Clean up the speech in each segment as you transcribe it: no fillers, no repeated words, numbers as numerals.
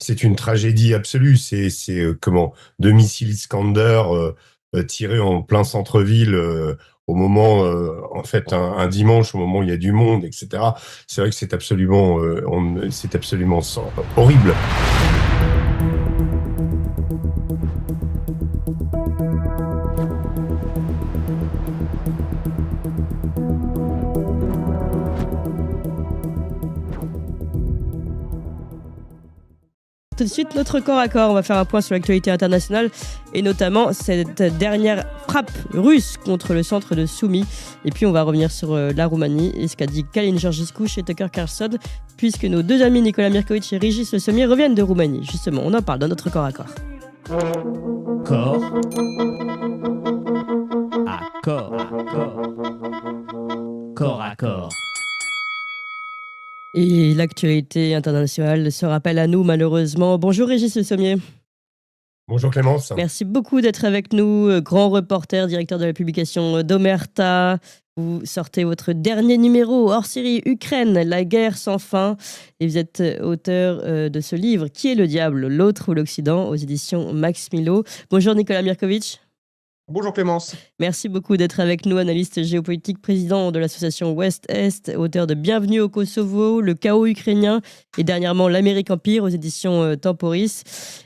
c'est une tragédie absolue. Comment, deux missiles Iskander tirés en plein centre-ville au moment, en fait, un dimanche, au moment où il y a du monde, etc. C'est vrai que c'est absolument horrible. Tout de suite, notre corps à corps. On va faire un point sur l'actualité internationale et notamment cette dernière frappe russe contre le centre de Soumy. Et puis, on va revenir sur la Roumanie et ce qu'a dit Călin Georgescu chez Tucker Carlson, puisque nos deux amis Nicolas Mirkovic et Régis Le Sommier reviennent de Roumanie. Justement, on en parle dans notre corps à corps. Corps à corps. Corps à corps. Et l'actualité internationale se rappelle à nous, malheureusement. Bonjour Régis Le Sommier. Bonjour Clémence. Merci beaucoup d'être avec nous, grand reporter, directeur de la publication d'Omerta. Vous sortez votre dernier numéro hors série Ukraine, la guerre sans fin. Et vous êtes auteur de ce livre, Qui est le diable, l'autre ou l'Occident, aux éditions Max Milo. Bonjour Nicolas Mirkovic. Bonjour Clémence. Merci beaucoup d'être avec nous, analyste géopolitique, président de l'association Ouest-Est, auteur de Bienvenue au Kosovo, Le chaos ukrainien et dernièrement L'Amérique Empire aux éditions Temporis.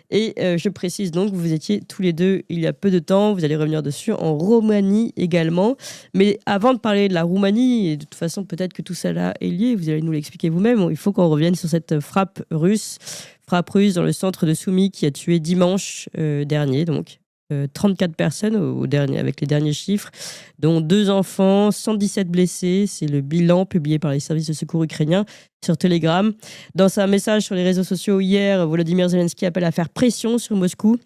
Et je précise donc que vous étiez tous les deux il y a peu de temps, vous allez revenir dessus, en Roumanie également. Mais avant de parler de la Roumanie, et de toute façon peut-être que tout ça là est lié, vous allez nous l'expliquer vous-même, il faut qu'on revienne sur cette frappe russe dans le centre de Soumy qui a tué dimanche dernier donc. 34 personnes avec les derniers chiffres, dont 2 enfants, 117 blessés. C'est le bilan publié par les services de secours ukrainiens sur Telegram. Dans un message sur les réseaux sociaux hier, Volodymyr Zelensky appelle à faire pression sur Moscou.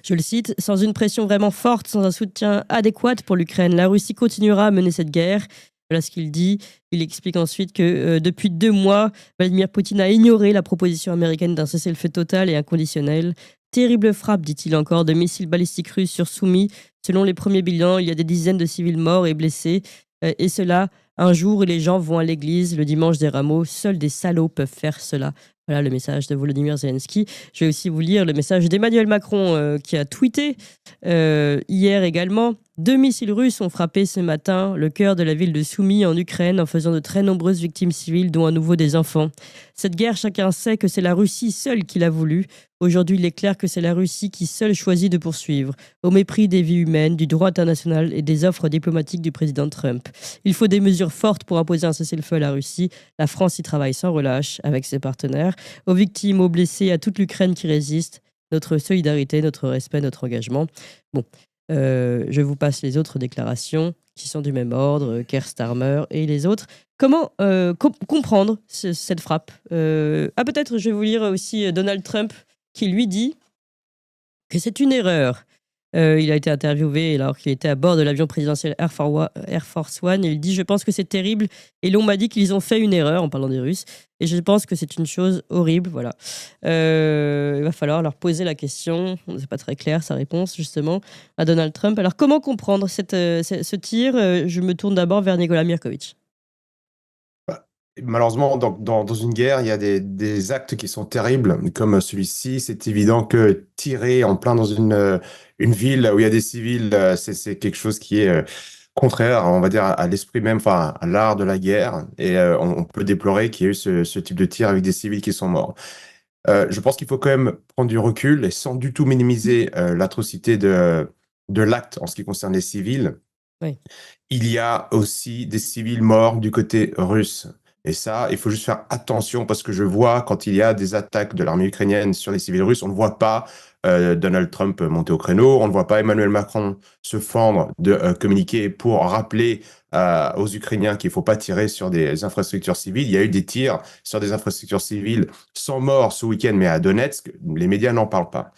Je le cite, « Sans une pression vraiment forte, sans un soutien adéquat pour l'Ukraine, la Russie continuera à mener cette guerre. » Voilà ce qu'il dit. Il explique ensuite que depuis 2 mois, Vladimir Poutine a ignoré la proposition américaine d'un cessez-le-feu total et inconditionnel. Terrible frappe, dit-il encore, de missiles balistiques russes sur Soumy. Selon les premiers bilans, il y a des dizaines de civils morts et blessés. Et cela, un jour où les gens vont à l'église, le dimanche des rameaux. Seuls des salauds peuvent faire cela. Voilà le message de Volodymyr Zelensky. Je vais aussi vous lire le message d'Emmanuel Macron qui a tweeté hier également. 2 missiles russes ont frappé ce matin le cœur de la ville de Soumy en Ukraine en faisant de très nombreuses victimes civiles, dont à nouveau des enfants. Cette guerre, chacun sait que c'est la Russie seule qui l'a voulu. Aujourd'hui, il est clair que c'est la Russie qui seule choisit de poursuivre, au mépris des vies humaines, du droit international et des offres diplomatiques du président Trump. Il faut des mesures fortes pour imposer un cessez-le-feu à la Russie. La France y travaille sans relâche avec ses partenaires. Aux victimes, aux blessés, à toute l'Ukraine qui résiste, notre solidarité, notre respect, notre engagement. Bon. Je vous passe les autres déclarations qui sont du même ordre, Keir Starmer et les autres. Comment comprendre cette frappe peut-être je vais vous lire aussi Donald Trump qui lui dit que c'est une erreur. Il a été interviewé alors qu'il était à bord de l'avion présidentiel Air Force One. Il dit « Je pense que c'est terrible et l'on m'a dit qu'ils ont fait une erreur » en parlant des Russes. Et je pense que c'est une chose horrible. Voilà. Il va falloir leur poser la question. C'est pas très clair sa réponse justement à Donald Trump. Alors comment comprendre ce tir Je me tourne d'abord vers Nicolas Mirkovic. Malheureusement, dans une guerre, il y a des actes qui sont terribles, comme celui-ci. C'est évident que tirer en plein dans une ville où il y a des civils, c'est quelque chose qui est contraire, on va dire, à l'esprit même, enfin, à l'art de la guerre. Et on peut déplorer qu'il y ait eu ce type de tir avec des civils qui sont morts. Je pense qu'il faut quand même prendre du recul et sans du tout minimiser l'atrocité de l'acte en ce qui concerne les civils. Oui. Il y a aussi des civils morts du côté russe. Et ça, il faut juste faire attention parce que je vois quand il y a des attaques de l'armée ukrainienne sur les civils russes, on ne voit pas Donald Trump monter au créneau, on ne voit pas Emmanuel Macron se fendre de communiquer pour rappeler aux Ukrainiens qu'il ne faut pas tirer sur des infrastructures civiles. Il y a eu des tirs sur des infrastructures civiles sans mort ce week-end, mais à Donetsk, les médias n'en parlent pas.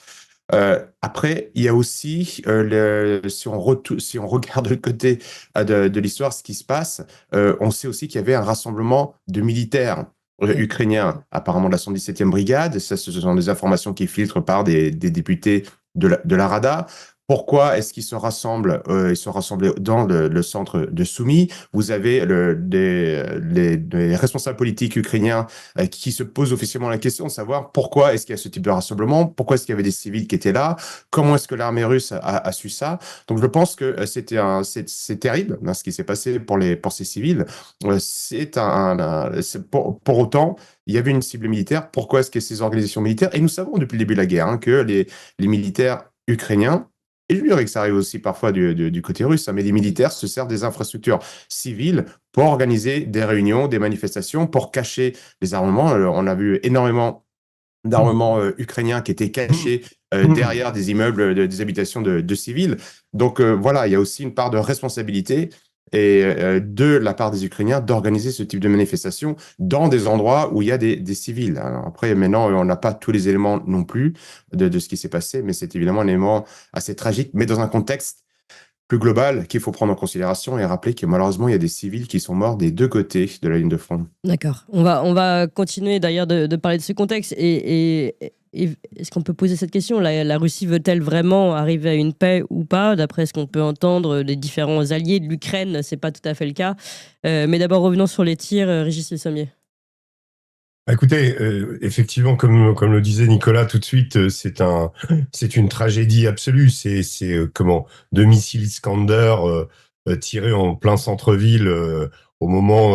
Après, il y a aussi, si on regarde le côté de l'histoire, ce qui se passe, on sait aussi qu'il y avait un rassemblement de militaires ukrainiens, apparemment de la 117e brigade. Ça, ce sont des informations qui filtrent par des députés de la Rada. Pourquoi est-ce qu'ils se rassemblent? Ils sont rassemblés dans le centre de Soumy. Vous avez les responsables politiques ukrainiens qui se posent officiellement la question de savoir pourquoi est-ce qu'il y a ce type de rassemblement, pourquoi est-ce qu'il y avait des civils qui étaient là, comment est-ce que l'armée russe a su ça. Donc je pense que c'est terrible ce qui s'est passé pour ces civils. Pour autant, il y avait une cible militaire. Pourquoi est-ce que ces organisations militaires, et nous savons depuis le début de la guerre que les militaires ukrainiens, et je dirais que ça arrive aussi parfois du côté russe, mais les militaires se servent des infrastructures civiles pour organiser des réunions, des manifestations, pour cacher les armements. On a vu énormément d'armements ukrainiens qui étaient cachés derrière des immeubles, des habitations de civils. Donc voilà, il y a aussi une part de responsabilité et de la part des Ukrainiens d'organiser ce type de manifestation dans des endroits où il y a des civils. Alors après, maintenant, on n'a pas tous les éléments non plus de ce qui s'est passé, mais c'est évidemment un élément assez tragique, mais dans un contexte plus global qu'il faut prendre en considération et rappeler que malheureusement, il y a des civils qui sont morts des deux côtés de la ligne de front. D'accord. On va continuer d'ailleurs de parler de ce contexte. Et est-ce qu'on peut poser cette question? La Russie veut-elle vraiment arriver à une paix ou pas? D'après ce qu'on peut entendre des différents alliés de l'Ukraine, c'est pas tout à fait le cas. Mais d'abord, revenons sur les tirs. Régis Le Sommier. Écoutez, effectivement, comme le disait Nicolas tout de suite, c'est une tragédie absolue. C'est deux missiles Iskander tirés en plein centre-ville au moment,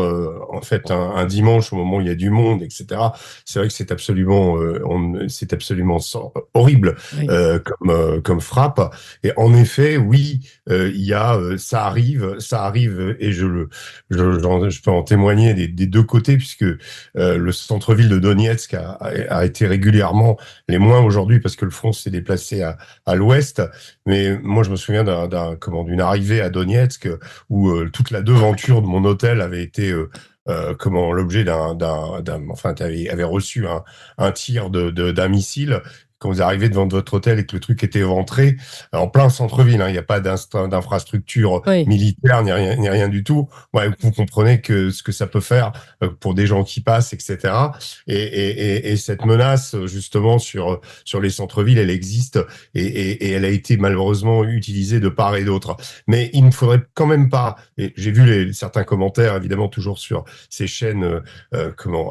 en fait, un dimanche, au moment où il y a du monde, etc. C'est vrai que c'est absolument horrible Oui. comme frappe. Et en effet, oui, il y a ça arrive, et je peux en témoigner des deux côtés, puisque le centre-ville de Donetsk a été régulièrement, les moins aujourd'hui parce que le front s'est déplacé à l'ouest. Mais moi, je me souviens d'une arrivée à Donetsk où toute la devanture de mon hôtel avait été l'objet avait reçu un tir d'un missile. Quand vous arrivez devant votre hôtel et que le truc était éventré, en plein centre-ville, il n'y a pas d'infrastructure militaire ni rien du tout. Ouais, vous comprenez ce que ça peut faire pour des gens qui passent, etc. Et cette menace, justement, sur les centres-villes, elle existe et elle a été malheureusement utilisée de part et d'autre. Mais il ne faudrait quand même pas, et j'ai vu certains commentaires, évidemment, toujours sur ces chaînes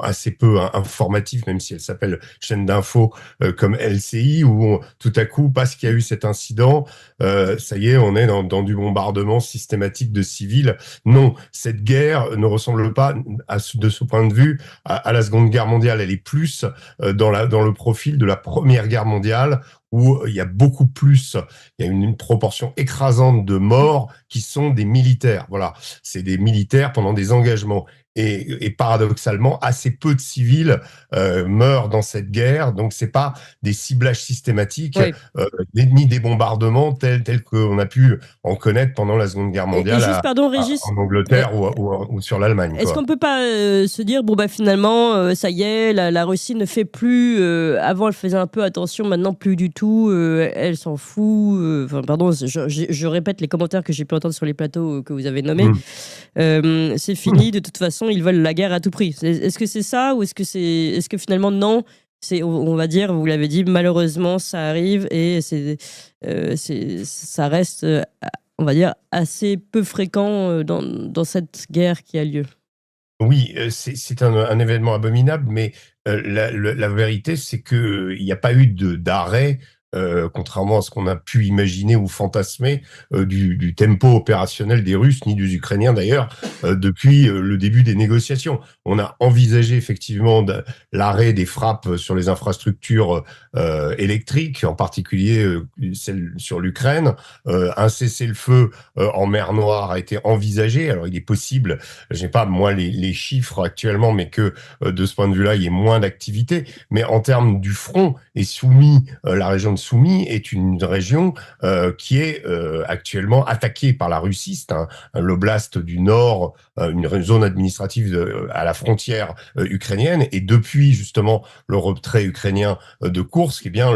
assez peu informatives, même si elles s'appellent chaînes d'infos comme LCI, où tout à coup, parce qu'il y a eu cet incident, ça y est, on est dans du bombardement systématique de civils. Non, cette guerre ne ressemble pas, de ce point de vue, à la Seconde Guerre mondiale. Elle est plus dans le profil de la Première Guerre mondiale, où il y a beaucoup plus, il y a une proportion écrasante de morts qui sont des militaires. Voilà, c'est des militaires pendant des engagements. Et paradoxalement, assez peu de civils meurent dans cette guerre, donc c'est pas des ciblages systématiques, ni des bombardements tels qu'on a pu en connaître pendant la Seconde Guerre mondiale Régis, en Angleterre ou sur l'Allemagne. Est-ce qu'on peut pas se dire, finalement, ça y est, la Russie ne fait plus, avant elle faisait un peu attention, maintenant plus du tout, elle s'en fout, je répète les commentaires que j'ai pu entendre sur les plateaux que vous avez nommés, c'est fini, de toute façon, ils veulent la guerre à tout prix. Est-ce que c'est ça, ou est-ce que finalement, non, on va dire, vous l'avez dit, malheureusement, ça arrive et ça reste, on va dire, assez peu fréquent dans cette guerre qui a lieu? Oui, c'est un événement abominable, mais la vérité, c'est qu'il n'y a pas eu d'arrêt, contrairement à ce qu'on a pu imaginer ou fantasmer, du tempo opérationnel des Russes, ni des Ukrainiens d'ailleurs, depuis le début des négociations. On a envisagé effectivement l'arrêt des frappes sur les infrastructures électriques, en particulier celle sur l'Ukraine. Un cessez-le-feu en mer Noire a été envisagé. Alors il est possible, j'ai pas moi les chiffres actuellement, mais que de ce point de vue-là, il y ait moins d'activité. Mais en termes du front et Soumy, la région de Soumy est une région qui est actuellement attaquée par la Russie. C'est l'oblast du Nord, une zone administrative à la frontière ukrainienne. Et depuis justement le retrait ukrainien de Koursk, eh bien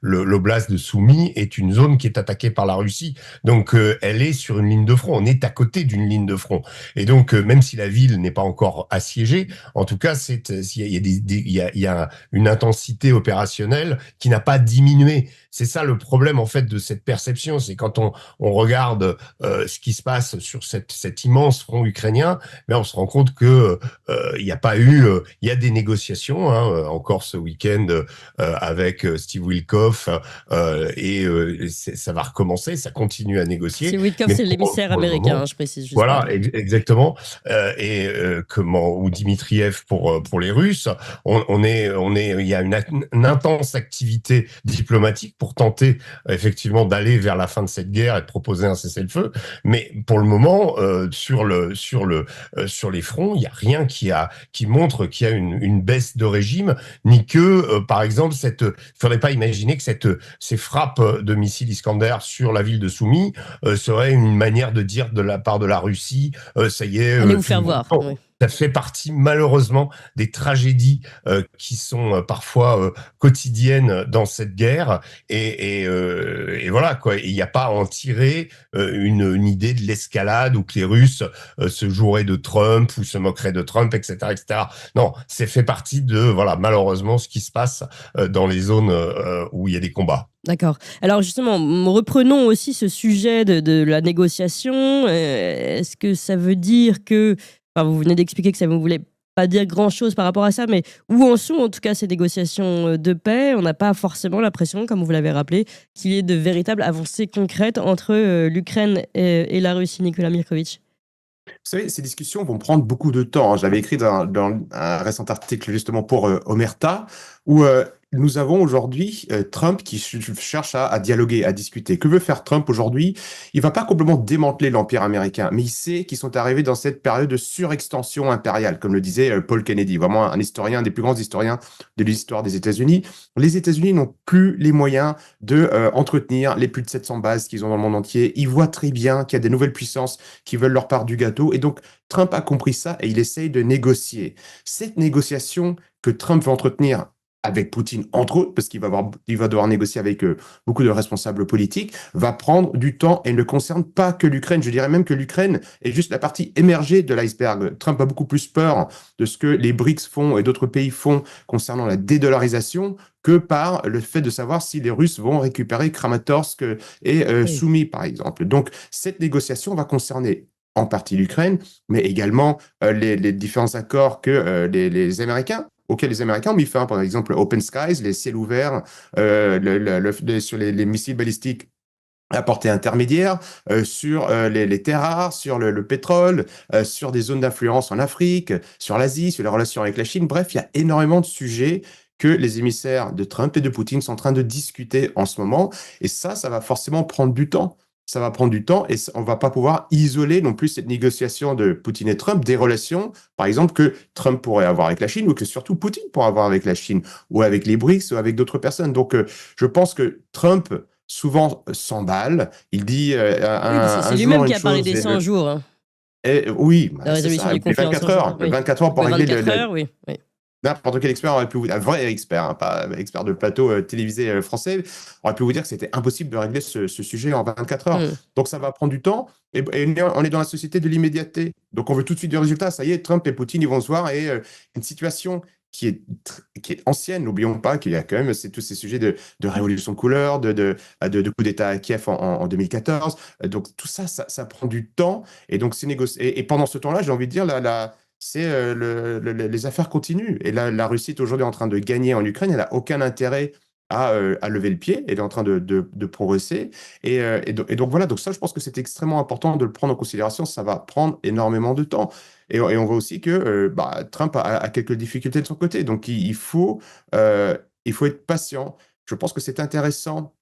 l'oblast de Soumy est une zone qui est attaquée par la Russie. Donc elle est sur une ligne de front. On est à côté d'une ligne de front. Et donc même si la ville n'est pas encore assiégée, en tout cas il y a une intensité opérationnelle qui n'a pas diminué. mais c'est ça le problème en fait de cette perception, c'est quand on regarde ce qui se passe sur cet immense front ukrainien, mais on se rend compte que il n'y a pas eu, il y a des négociations, hein, encore ce week-end avec Steve Witkoff, ça va recommencer, ça continue à négocier. Steve Witkoff, c'est l'émissaire américain, hein, je précise. Voilà, exactement. Ou Dmitriev pour les Russes. Il y a une intense activité diplomatique pour tenter effectivement d'aller vers la fin de cette guerre et de proposer un cessez-le-feu. Mais pour le moment, sur les fronts, il y a rien qui montre qu'il y a une baisse de régime, ni que par exemple faudrait pas imaginer que ces frappes de missiles Iskander sur la ville de Soumy serait une manière de dire de la part de la Russie, ça y est. Allez vous faire voir. Oui. Ça fait partie malheureusement des tragédies qui sont parfois quotidiennes dans cette guerre, et voilà quoi. Il n'y a pas à en tirer une idée de l'escalade ou que les Russes se joueraient de Trump ou se moqueraient de Trump, etc., etc. Non, c'est fait partie de malheureusement ce qui se passe dans les zones où il y a des combats. D'accord. Alors justement, reprenons aussi ce sujet de la négociation. Est-ce que ça veut dire que... Enfin, vous venez d'expliquer que ça ne voulait pas dire grand-chose par rapport à ça, mais où en sont en tout cas ces négociations de paix? On n'a pas forcément l'impression, comme vous l'avez rappelé, qu'il y ait de véritables avancées concrètes entre l'Ukraine et la Russie, Nicolas Mirkovitch. Vous savez, ces discussions vont prendre beaucoup de temps. J'avais écrit dans un récent article justement pour Omerta, où nous avons aujourd'hui Trump qui cherche à dialoguer, à discuter. Que veut faire Trump aujourd'hui? Il va pas complètement démanteler l'Empire américain, mais il sait qu'ils sont arrivés dans cette période de surextension impériale, comme le disait Paul Kennedy, vraiment un historien, un des plus grands historiens de l'histoire des États-Unis. Les États-Unis n'ont plus les moyens de entretenir les plus de 700 bases qu'ils ont dans le monde entier. Ils voient très bien qu'il y a des nouvelles puissances qui veulent leur part du gâteau, et donc Trump a compris ça et il essaye de négocier. Cette négociation que Trump va entretenir avec Poutine, entre autres, parce qu'il va devoir négocier avec beaucoup de responsables politiques, va prendre du temps et ne concerne pas que l'Ukraine. Je dirais même que l'Ukraine est juste la partie émergée de l'iceberg. Trump a beaucoup plus peur de ce que les BRICS font et d'autres pays font concernant la dédollarisation que par le fait de savoir si les Russes vont récupérer Kramatorsk et Soumy, par exemple. Donc, cette négociation va concerner en partie l'Ukraine, mais également les différents accords que les Américains auxquels les Américains ont mis fin, par exemple Open Skies, les ciels ouverts sur les missiles balistiques à portée intermédiaire, sur les terres rares, sur le pétrole, sur des zones d'influence en Afrique, sur l'Asie, sur les relations avec la Chine. Bref, il y a énormément de sujets que les émissaires de Trump et de Poutine sont en train de discuter en ce moment. Et ça va forcément prendre du temps. Ça va prendre du temps et on va pas pouvoir isoler non plus cette négociation de Poutine et Trump des relations, par exemple, que Trump pourrait avoir avec la Chine ou que surtout Poutine pourrait avoir avec la Chine ou avec les BRICS ou avec d'autres personnes. Donc, je pense que Trump souvent s'emballe. Il dit c'est lui-même qui a parlé des 100 jours. Hein. Oui, la résolution du conflit 24 heures. Oui. 24 heures pour régler 24 heures, oui. N'importe quel expert aurait pu vous dire, un vrai expert, hein, pas expert de plateau télévisé français, aurait pu vous dire que c'était impossible de régler ce sujet en 24 heures. Donc ça va prendre du temps, et on est dans la société de l'immédiateté. Donc on veut tout de suite du résultat. Ça y est, Trump et Poutine, ils vont se voir, et une situation qui est ancienne, n'oublions pas qu'il y a quand même tous ces sujets de révolution de couleur, de coup d'État à Kiev en 2014. Donc tout ça, ça prend du temps, et donc c'est négocié. Et pendant ce temps-là, j'ai envie de dire, les affaires continuent. Et là, la Russie est aujourd'hui en train de gagner en Ukraine. Elle n'a aucun intérêt à lever le pied. Elle est en train de progresser. Et donc voilà, donc ça, je pense que c'est extrêmement important de le prendre en considération. Ça va prendre énormément de temps. Et on voit aussi que Trump a quelques difficultés de son côté. Donc il faut être patient. Je pense que c'est intéressant.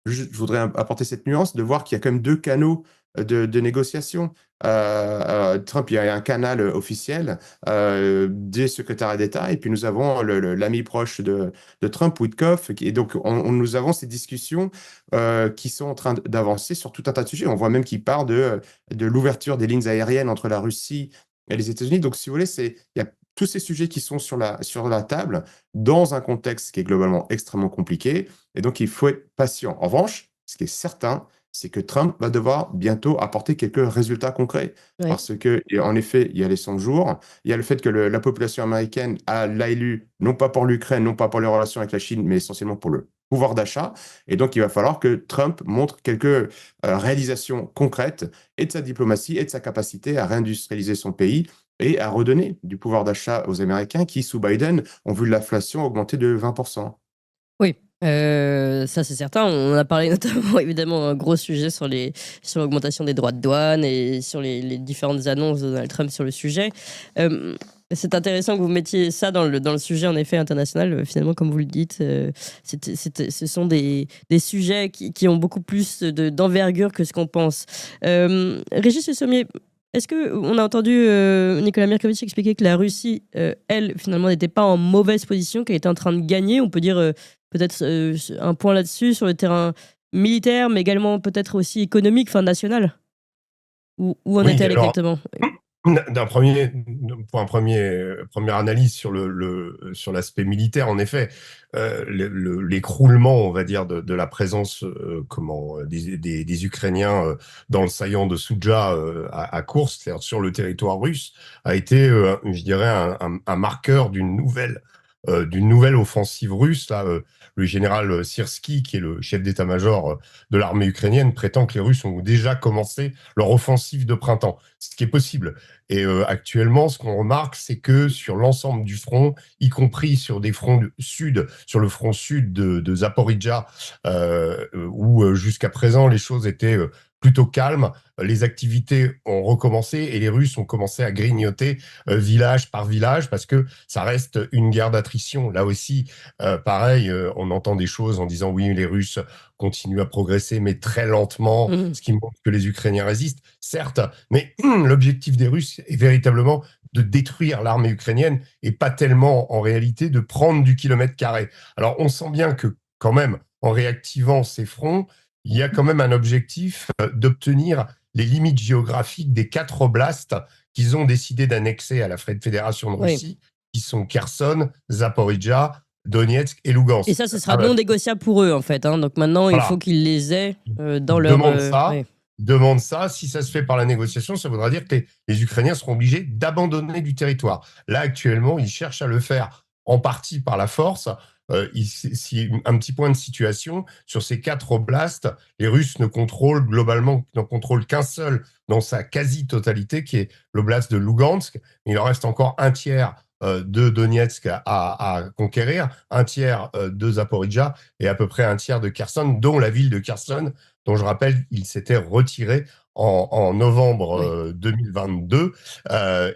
Je voudrais apporter cette nuance de voir qu'il y a quand même deux canaux de négociation. Trump, il y a un canal officiel des secrétaires d'État, et puis nous avons l'ami proche de Trump, Witkoff, et donc nous avons ces discussions qui sont en train d'avancer sur tout un tas de sujets. On voit même qu'il part de l'ouverture des lignes aériennes entre la Russie et les États-Unis. Donc, si vous voulez, il y a tous ces sujets qui sont sur la table dans un contexte qui est globalement extrêmement compliqué, et donc il faut être patient. En revanche, ce qui est certain, c'est que Trump va devoir bientôt apporter quelques résultats concrets. Oui. Parce que, en effet, il y a les 100 jours, il y a le fait que la population américaine l'a élu, non pas pour l'Ukraine, non pas pour les relations avec la Chine, mais essentiellement pour le pouvoir d'achat. Et donc, il va falloir que Trump montre quelques réalisations concrètes et de sa diplomatie et de sa capacité à réindustrialiser son pays et à redonner du pouvoir d'achat aux Américains qui, sous Biden, ont vu l'inflation augmenter de 20%. Oui, ça c'est certain. On a parlé notamment, évidemment, un gros sujet sur l'augmentation des droits de douane et sur les différentes annonces de Donald Trump sur le sujet. C'est intéressant que vous mettiez ça dans le sujet, en effet, international. Finalement, comme vous le dites, ce sont des sujets qui ont beaucoup plus d'envergure que ce qu'on pense. Régis Le Sommier, est-ce qu'on a entendu Nicolas Mirkovic expliquer que la Russie, elle, finalement, n'était pas en mauvaise position, qu'elle était en train de gagner? On peut dire peut-être un point là-dessus sur le terrain militaire, mais également peut-être aussi économique, enfin national. Où en Oui, est-elle alors, exactement? pour première analyse sur sur l'aspect militaire, en effet, l'écroulement, on va dire, de la présence des Ukrainiens dans le saillant de Souja à Koursk, c'est-à-dire sur le territoire russe, a été, je dirais, un marqueur d'une nouvelle offensive russe. Là, le général Syrski, qui est le chef d'état-major de l'armée ukrainienne, prétend que les Russes ont déjà commencé leur offensive de printemps, ce qui est possible. Et actuellement, ce qu'on remarque, c'est que sur l'ensemble du front, y compris sur des fronts sud, sur le front sud de Zaporizhzhia, où jusqu'à présent les choses étaient plutôt calmes, les activités ont recommencé et les Russes ont commencé à grignoter village par village parce que ça reste une guerre d'attrition. Là aussi, pareil, on entend des choses en disant oui, les Russes continuent à progresser, mais très lentement, ce qui montre que les Ukrainiens résistent, certes, mais l'objectif des Russes est véritablement de détruire l'armée ukrainienne et pas tellement, en réalité, de prendre du kilomètre carré. Alors, on sent bien que, quand même, en réactivant ces fronts, il y a quand même un objectif d'obtenir les limites géographiques des 4 oblasts qu'ils ont décidé d'annexer à la Fédération de Russie, qui sont Kherson, Zaporizhzhia, Donetsk et Lugansk. Et ça, ce sera non négociable pour eux, en fait. Hein. Donc maintenant, il faut qu'ils les aient dans leur... Demande ça. Si ça se fait par la négociation, ça voudra dire que les Ukrainiens seront obligés d'abandonner du territoire. Là, actuellement, ils cherchent à le faire en partie par la force. Si un petit point de situation, sur ces 4 oblasts, les Russes ne contrôlent qu'un seul dans sa quasi-totalité, qui est l'oblast de Lugansk. Il leur reste encore un tiers de Donetsk à conquérir, un tiers de Zaporizhzhia et à peu près un tiers de Kherson, dont la ville de Kherson, dont je rappelle qu'il s'était retiré en novembre 2022.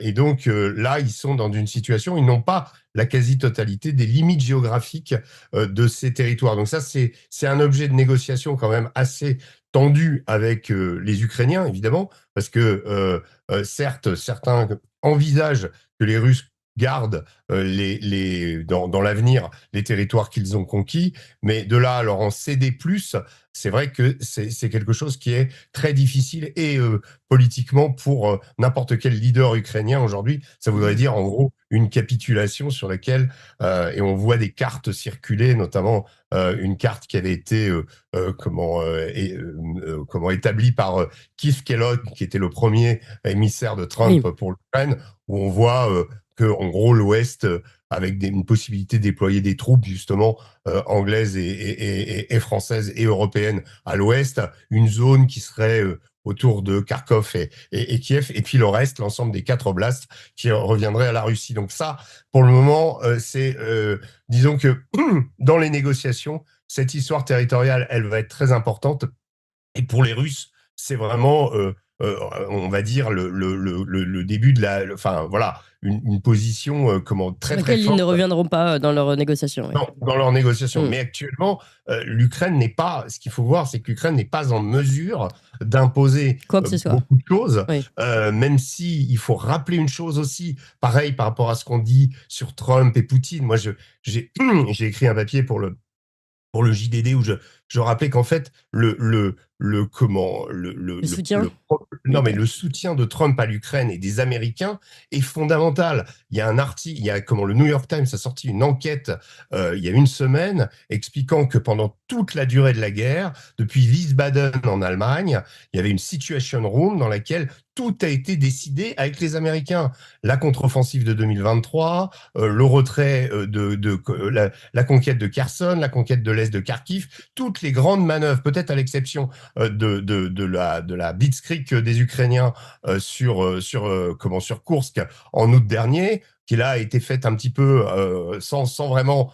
Et donc là, ils sont dans une situation, ils n'ont pas la quasi-totalité des limites géographiques de ces territoires. Donc ça, c'est un objet de négociation quand même assez tendu avec les Ukrainiens, évidemment, parce que certes, certains envisagent que les Russes gardent dans l'avenir les territoires qu'ils ont conquis, mais de là à leur en céder plus, c'est vrai que c'est quelque chose qui est très difficile et politiquement pour n'importe quel leader ukrainien aujourd'hui, ça voudrait dire en gros une capitulation sur laquelle, et on voit des cartes circuler, notamment une carte qui avait été établie par Keith Kellogg, qui était le premier émissaire de Trump pour l'Ukraine, où on voit que en gros l'Ouest, avec une possibilité de déployer des troupes justement anglaises et françaises et européennes à l'Ouest, une zone qui serait autour de Kharkov et Kiev, et puis le reste, l'ensemble des 4 oblasts qui reviendraient à la Russie. Donc ça, pour le moment, disons que dans les négociations, cette histoire territoriale, elle va être très importante. Et pour les Russes, c'est vraiment, on va dire, le début de une position très, sur très laquelle ils ne forte. reviendront pas dans leurs négociations. Non, dans leurs négociations. Mais actuellement, l'Ukraine n'est pas. Ce qu'il faut voir, c'est que l'Ukraine n'est pas en mesure d'imposer beaucoup de choses. Même si il faut rappeler une chose aussi, pareil par rapport à ce qu'on dit sur Trump et Poutine. Moi, j'ai écrit un papier pour le JDD où je rappelais qu'en fait le soutien le soutien de Trump à l'Ukraine et des Américains est fondamental. Il y a un article, le New York Times a sorti une enquête il y a une semaine expliquant que pendant toute la durée de la guerre, depuis Wiesbaden en Allemagne, il y avait une situation room dans laquelle tout a été décidé avec les Américains. La contre-offensive de 2023, le retrait la conquête de Kherson, la conquête de l'Est de Kharkiv, toutes les grandes manœuvres, peut-être à l'exception de la blitzkrieg des Ukrainiens sur Koursk en août dernier, qui là a été faite un petit peu sans vraiment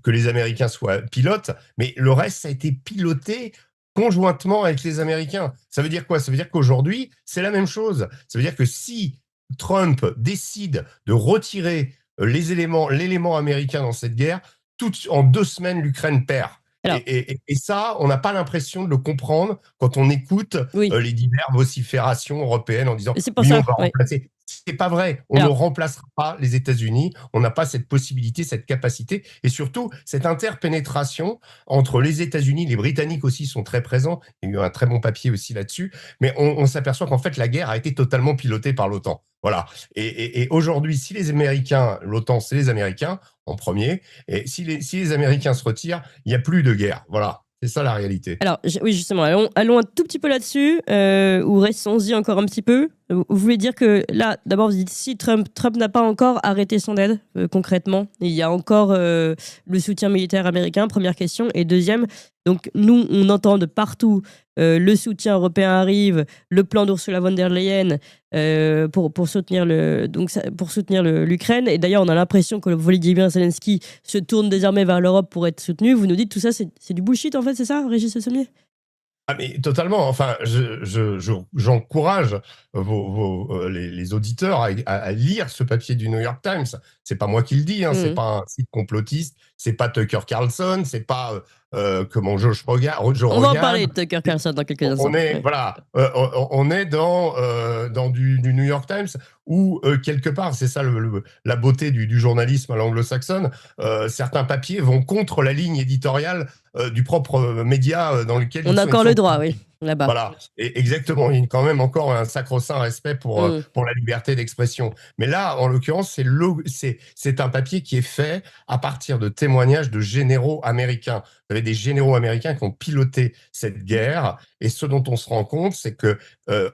que les Américains soient pilotes, mais le reste, ça a été piloté conjointement avec les Américains. Ça veut dire quoi? Ça veut dire qu'aujourd'hui, c'est la même chose. Ça veut dire que si Trump décide de retirer l'élément américain dans cette guerre, en 2 semaines, l'Ukraine perd. Alors, Et ça, on n'a pas l'impression de le comprendre quand on écoute oui, les diverses vociférations européennes en disant c'est pour oui, ça. on va Ouais. remplacer. C'est pas vrai. On Alors, ne remplacera pas les États-Unis. On n'a pas cette possibilité, cette capacité, et surtout cette interpénétration entre les États-Unis. Les Britanniques aussi sont très présents. Il y a eu un très bon papier aussi là-dessus. Mais on s'aperçoit qu'en fait, la guerre a été totalement pilotée par l'OTAN. Voilà. Et aujourd'hui, si les Américains, l'OTAN, c'est les Américains en premier, et si les Américains se retirent, il n'y a plus de guerre. Voilà. C'est ça la réalité. Alors, oui, justement, allons un tout petit peu là-dessus, ou restons-y encore un petit peu. Vous voulez dire que là, d'abord, vous dites si Trump n'a pas encore arrêté son aide, concrètement. Il y a encore le soutien militaire américain, première question. Et deuxième, donc nous, on entend de partout le soutien européen arrive, le plan d'Ursula von der Leyen pour soutenir l'Ukraine. Et d'ailleurs, on a l'impression que Volodymyr Zelensky se tourne désormais vers l'Europe pour être soutenu. Vous nous dites tout ça, c'est du bullshit en fait, c'est ça, Régis Le Sommier? Ah mais totalement. Enfin, j'encourage les auditeurs à lire ce papier du New York Times. C'est pas moi qui le dis, hein, c'est pas un site complotiste, c'est pas Tucker Carlson, c'est pas Joe Rogan. On va en parler de Tucker Carlson dans quelques instants. On est on est dans du New York Times où quelque part, c'est ça la beauté du journalisme à l'anglo-saxonne. Certains papiers vont contre la ligne éditoriale du propre média dans lequel on a encore le droit, oui, là-bas. Voilà, exactement. Il y a quand même encore un sacro-saint respect pour la liberté d'expression. Mais là, en l'occurrence, c'est un papier qui est fait à partir de témoignages de généraux américains. Vous avez des généraux américains qui ont piloté cette guerre, et ce dont on se rend compte, c'est que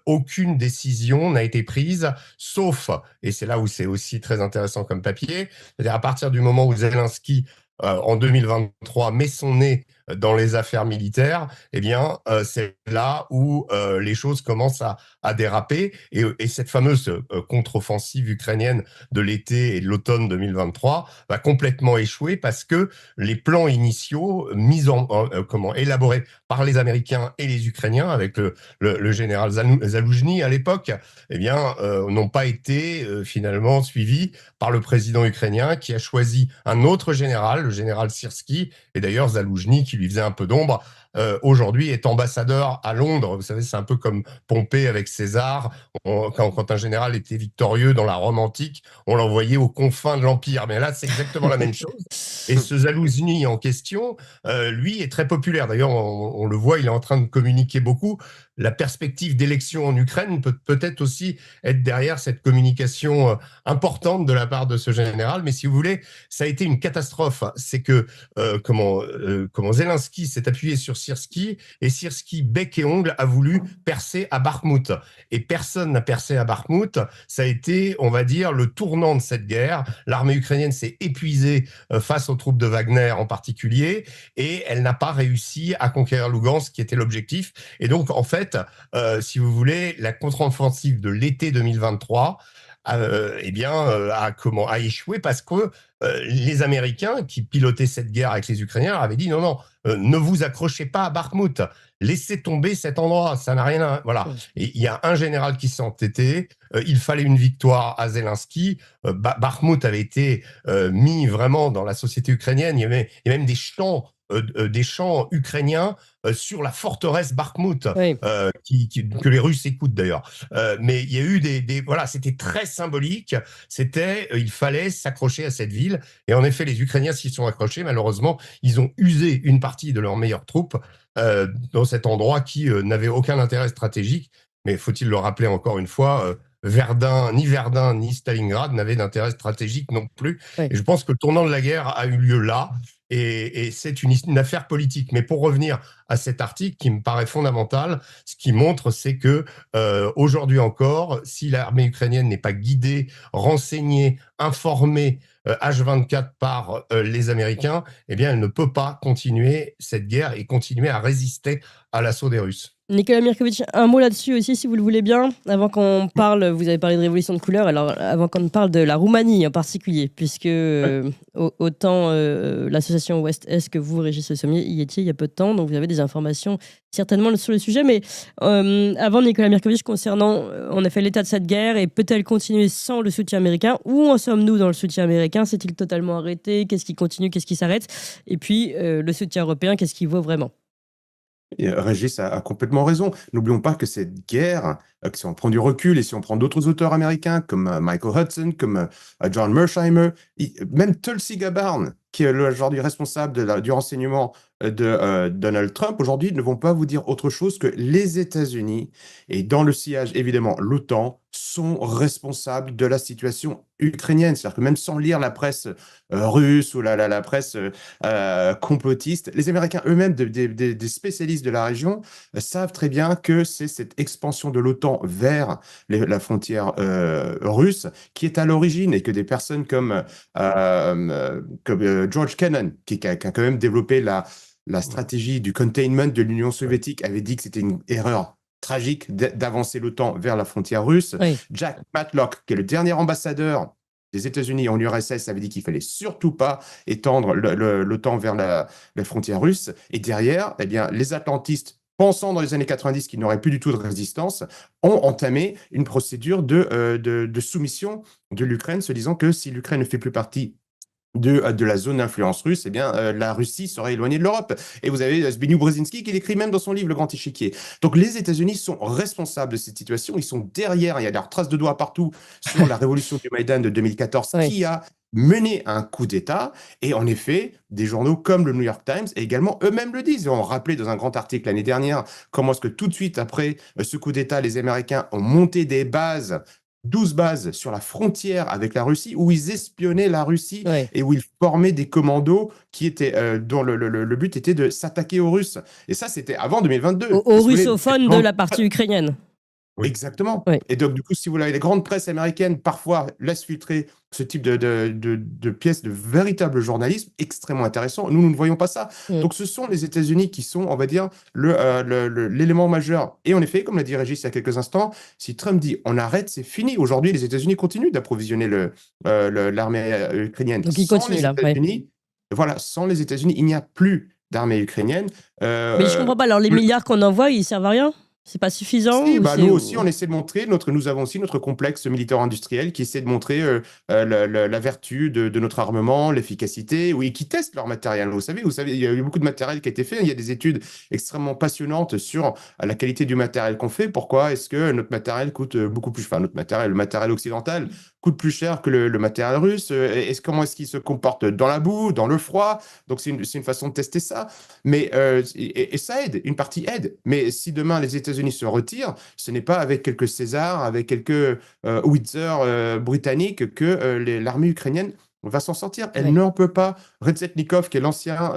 aucune décision n'a été prise, sauf, et c'est là où c'est aussi très intéressant comme papier, c'est-à-dire à partir du moment où Zelensky en 2023 met son nez dans les affaires militaires, eh bien, c'est là où les choses commencent à déraper. Et cette fameuse contre-offensive ukrainienne de l'été et de l'automne 2023 va complètement échouer parce que les plans initiaux élaborés par les Américains et les Ukrainiens avec le général Zaloujny à l'époque, eh bien, n'ont pas été finalement suivis par le président ukrainien qui a choisi un autre général, le général Syrski, et d'ailleurs Zaloujny, qui lui faisait un peu d'ombre, aujourd'hui est ambassadeur à Londres. Vous savez, c'est un peu comme Pompée avec César. Quand un général était victorieux dans la Rome antique, on l'envoyait aux confins de l'Empire. Mais là, c'est exactement la même chose. Et ce Zaloujny en question, lui, est très populaire. D'ailleurs, on le voit, il est en train de communiquer beaucoup. La perspective d'élection en Ukraine peut peut-être aussi être derrière cette communication importante de la part de ce général. Mais si vous voulez, ça a été une catastrophe. C'est que comment Zelensky s'est appuyé sur Syrski, et Syrski, bec et ongle, a voulu percer à Bakhmout. Et personne n'a percé à Bakhmout. Ça a été, on va dire, le tournant de cette guerre. L'armée ukrainienne s'est épuisée face aux troupes de Wagner en particulier, et elle n'a pas réussi à conquérir Lugansk, qui était l'objectif. Et donc, en fait, si vous voulez, la contre-offensive de l'été 2023 a échoué parce que les Américains qui pilotaient cette guerre avec les Ukrainiens avaient dit non, ne vous accrochez pas à Bakhmout, laissez tomber cet endroit, ça n'a rien à... Voilà. Et il y a un général qui s'est entêté, il fallait une victoire à Zelensky, Bakhmout avait été mis vraiment dans la société ukrainienne, il y avait même des chants ukrainiens sur la forteresse Bakhmout, Oui. que les Russes écoutent d'ailleurs. Mais il y a eu voilà, c'était très symbolique. Il fallait s'accrocher à cette ville. Et en effet, les Ukrainiens s'y sont accrochés. Malheureusement, ils ont usé une partie de leurs meilleures troupes dans cet endroit qui n'avait aucun intérêt stratégique. Mais faut-il le rappeler encore une fois, Ni Verdun, ni Stalingrad n'avaient d'intérêt stratégique non plus. Ouais. Et je pense que le tournant de la guerre a eu lieu là. Et c'est une affaire politique. Mais pour revenir à cet article qui me paraît fondamental, ce qu'il montre, c'est que aujourd'hui encore, si l'armée ukrainienne n'est pas guidée, renseignée, informée H24 par les Américains, eh bien, elle ne peut pas continuer cette guerre et continuer à résister à l'assaut des Russes. Nicolas Mirkovic, un mot là-dessus aussi, si vous le voulez bien, avant qu'on parle, vous avez parlé de révolution de couleur, alors avant qu'on parle de la Roumanie en particulier, puisque autant l'association Ouest-Est que vous, Régis Le Sommier, y étiez il y a peu de temps, donc vous avez des informations certainement sur le sujet, mais avant Nicolas Mirkovic, concernant en effet l'état de cette guerre, et peut-elle continuer sans le soutien américain? Où en sommes-nous dans le soutien américain? S'est-il totalement arrêté? Qu'est-ce qui continue? Qu'est-ce qui s'arrête? Et puis le soutien européen, qu'est-ce qui vaut vraiment? Et Régis a complètement raison. N'oublions pas que cette guerre, que si on prend du recul et si on prend d'autres auteurs américains comme Michael Hudson, comme John Mersheimer, même Tulsi Gabbard, qui est aujourd'hui responsable du renseignement de Donald Trump, aujourd'hui ne vont pas vous dire autre chose que les États-Unis, et dans le sillage évidemment l'OTAN, sont responsables de la situation ukrainienne. C'est-à-dire que même sans lire la presse russe ou la presse complotiste, les Américains eux-mêmes, des spécialistes de la région, savent très bien que c'est cette expansion de l'OTAN vers la frontière russe qui est à l'origine, et que des personnes comme George Kennan, qui a quand même développé la stratégie du containment de l'Union soviétique, avait dit que c'était une erreur tragique d'avancer l'OTAN vers la frontière russe. Oui. Jack Matlock, qui est le dernier ambassadeur des États-Unis en URSS, avait dit qu'il fallait surtout pas étendre l'OTAN vers la frontière russe. Et derrière, eh bien, les atlantistes, pensant dans les années 90 qu'ils n'auraient plus du tout de résistance, ont entamé une procédure de soumission de l'Ukraine, se disant que si l'Ukraine ne fait plus partie de la zone d'influence russe, eh bien, la Russie serait éloignée de l'Europe. Et vous avez Zbigniew Brzezinski qui l'écrit même dans son livre Le Grand Échiquier. Donc les États-Unis sont responsables de cette situation, ils sont derrière, il y a leurs traces de doigts partout sur la révolution du Maïdan de 2014 Oui. qui a mené à un coup d'État. Et en effet, des journaux comme le New York Times, et également eux-mêmes le disent, et ont rappelé dans un grand article l'année dernière comment est-ce que tout de suite après ce coup d'État, les Américains ont monté des bases 12 bases sur la frontière avec la Russie, où ils espionnaient la Russie Ouais. et où ils formaient des commandos qui étaient, dont le but était de s'attaquer aux Russes. Et ça, c'était avant 2022. Aux russophones de la partie ukrainienne. Oui. Exactement. Oui. Et donc, du coup, si vous voulez, les grandes presses américaines, parfois, laissent filtrer ce type de pièces de véritable journalisme extrêmement intéressant. Nous ne voyons pas ça. Donc, ce sont les États-Unis qui sont, on va dire, l'élément majeur. Et en effet, comme l'a dit Régis il y a quelques instants, si Trump dit on arrête, c'est fini. Aujourd'hui, les États-Unis continuent d'approvisionner l'armée ukrainienne. Donc, ils Sans continuent les là. Ouais. États-Unis, voilà, sans les États-Unis, il n'y a plus d'armée ukrainienne. Mais je comprends pas. Alors, les milliards qu'on envoie, ils servent à rien? C'est pas suffisant? Si, ou bah, c'est- nous aussi, on essaie de montrer, nous avons aussi notre complexe militaire-industriel qui essaie de montrer la vertu de notre armement, l'efficacité, oui, qui testent leur matériel. Vous savez, il y a eu beaucoup de matériel qui a été fait. Il y a des études extrêmement passionnantes sur la qualité du matériel qu'on fait. Pourquoi est-ce que notre matériel coûte beaucoup plus, enfin, le matériel occidental coûte plus cher que le matériel russe? Comment est-ce qu'il se comporte dans la boue, dans le froid? Donc, c'est une façon de tester ça. Mais, et ça aide, une partie aide. Mais si demain les États-Unis se retirent, ce n'est pas avec quelques Césars, avec quelques Howitzer britanniques que l'armée ukrainienne va s'en sortir. Elle Ouais. n'en peut pas. Redzetnikov, qui est l'ancien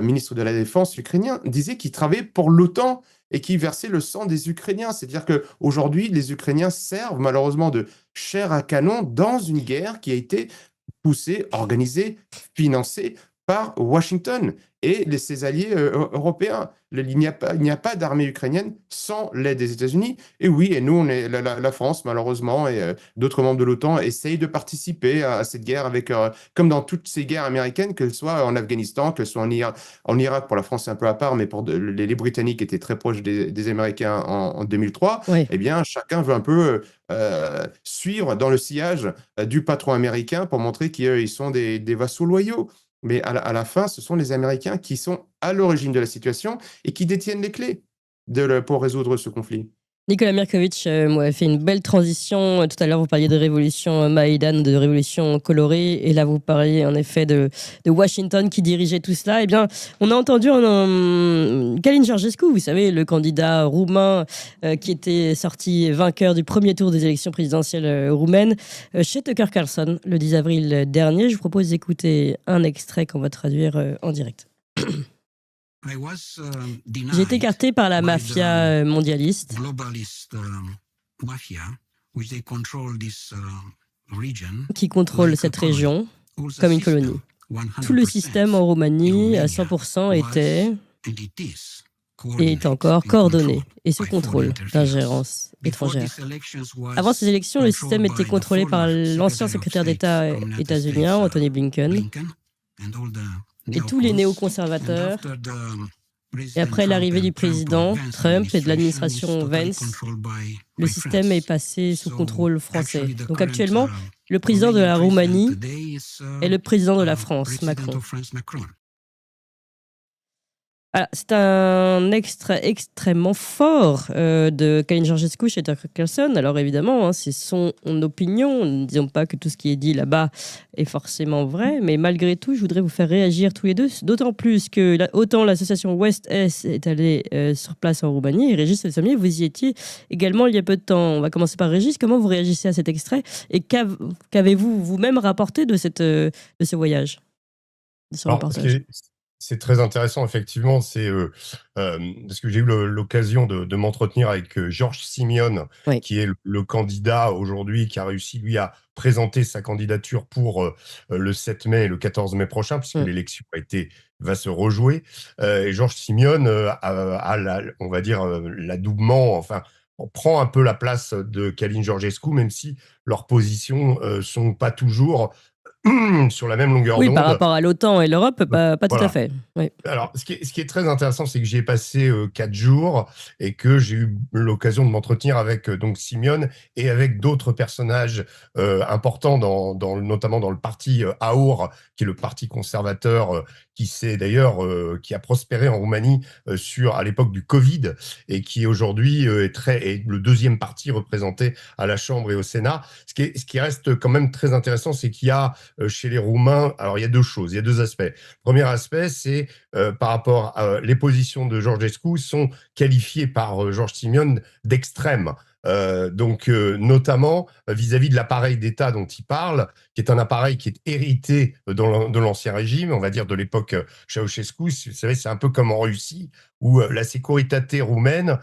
ministre de la Défense ukrainien, disait qu'il travaillait pour l'OTAN et qui versait le sang des Ukrainiens. C'est-à-dire qu'aujourd'hui, les Ukrainiens servent malheureusement de chair à canon dans une guerre qui a été poussée, organisée, financée par Washington et ses alliés européens. Il n'y a pas d'armée ukrainienne sans l'aide des États-Unis. Et oui, et nous, la France, malheureusement, et d'autres membres de l'OTAN essayent de participer à cette guerre avec, comme dans toutes ces guerres américaines, qu'elles soient en Afghanistan, qu'elles soient en Irak. Pour la France, c'est un peu à part, mais pour les Britanniques étaient très proches des Américains en 2003. Ouais. Eh bien, chacun veut un peu suivre dans le sillage du patron américain pour montrer qu'ils sont des vassaux loyaux. Mais à la fin, ce sont les Américains qui sont à l'origine de la situation et qui détiennent les clés pour résoudre ce conflit. Nicolas Mirkovic fait une belle transition. Tout à l'heure, vous parliez de révolution Maïdan, de révolution colorée. Et là, vous parliez en effet de Washington qui dirigeait tout cela. Eh bien, on a entendu Călin Georgescu, vous savez, le candidat roumain qui était sorti vainqueur du premier tour des élections présidentielles roumaines chez Tucker Carlson le 10 avril dernier. Je vous propose d'écouter un extrait qu'on va traduire en direct. J'ai été écarté par la mafia mondialiste qui contrôle cette région comme une colonie. Tout le système en Roumanie, à 100%, était et est encore coordonné et sous contrôle d'ingérence étrangère. Avant ces élections, le système était contrôlé par l'ancien secrétaire d'État états-unien, Anthony Blinken, et tous les néoconservateurs. Et après l'arrivée du président Trump et de l'administration Vance, le système est passé sous contrôle français. Donc actuellement, le président de la Roumanie est le président de la France, Macron. Voilà, c'est un extrait extrêmement fort de Călin Georgescu chez Tucker Carlson. Alors évidemment, c'est son opinion. Ne disons pas que tout ce qui est dit là-bas est forcément vrai, mais malgré tout, je voudrais vous faire réagir tous les deux, d'autant plus que autant l'association Ouest-Est est allée sur place en Roumanie, et Régis Le Sommier, vous y étiez également il y a peu de temps. On va commencer par Régis. Comment vous réagissez à cet extrait et qu'avez-vous vous-même rapporté de ce voyage, de ce reportage? C'est très intéressant, effectivement. C'est parce que j'ai eu l'occasion de m'entretenir avec Georges Simeone, Oui. qui est le candidat aujourd'hui, qui a réussi, lui, à présenter sa candidature pour le 7 mai et le 14 mai prochain, puisque l'élection va se rejouer. Et Georges Simeone on va dire, l'adoubement, enfin, on prend un peu la place de Călin Georgescu, même si leurs positions sont pas toujours sur la même longueur d'onde. Oui, par rapport à l'OTAN et l'Europe, pas tout Voilà. à fait. Oui. Alors, ce qui est très intéressant, c'est que j'y ai passé 4 jours et que j'ai eu l'occasion de m'entretenir avec donc Simeone et avec d'autres personnages importants, notamment dans le parti AUR, qui est le parti conservateur qui a prospéré en Roumanie à l'époque du Covid et qui aujourd'hui est le deuxième parti représenté à la Chambre et au Sénat. Ce qui reste quand même très intéressant, c'est qu'il y a chez les Roumains, alors il y a deux choses, il y a deux aspects. Premier aspect, c'est par rapport à les positions de Georgescu sont qualifiées par Georges Simeone d'extrêmes. Notamment vis-à-vis de l'appareil d'État dont il parle, qui est un appareil qui est hérité de l'ancien régime, on va dire de l'époque Ceausescu. Vous savez, c'est un peu comme en Russie, où la Securitate roumaine,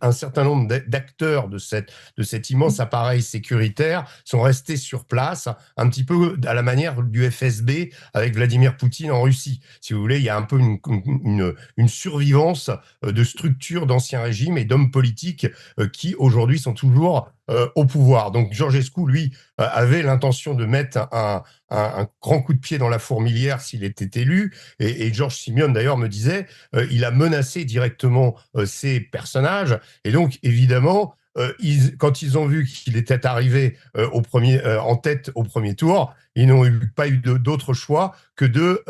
un certain nombre d'acteurs de cet immense appareil sécuritaire sont restés sur place, un petit peu à la manière du FSB avec Vladimir Poutine en Russie. Si vous voulez, il y a un peu une survivance de structures d'anciens régimes et d'hommes politiques qui aujourd'hui sont toujours au pouvoir. Donc Georgescu, lui, avait l'intention de mettre un grand coup de pied dans la fourmilière s'il était élu. Et Georges Simeone, d'ailleurs, me disait, il a menacé directement ces personnages. Et donc, évidemment, quand ils ont vu qu'il était arrivé en tête au premier tour, ils n'ont pas eu d'autre choix que de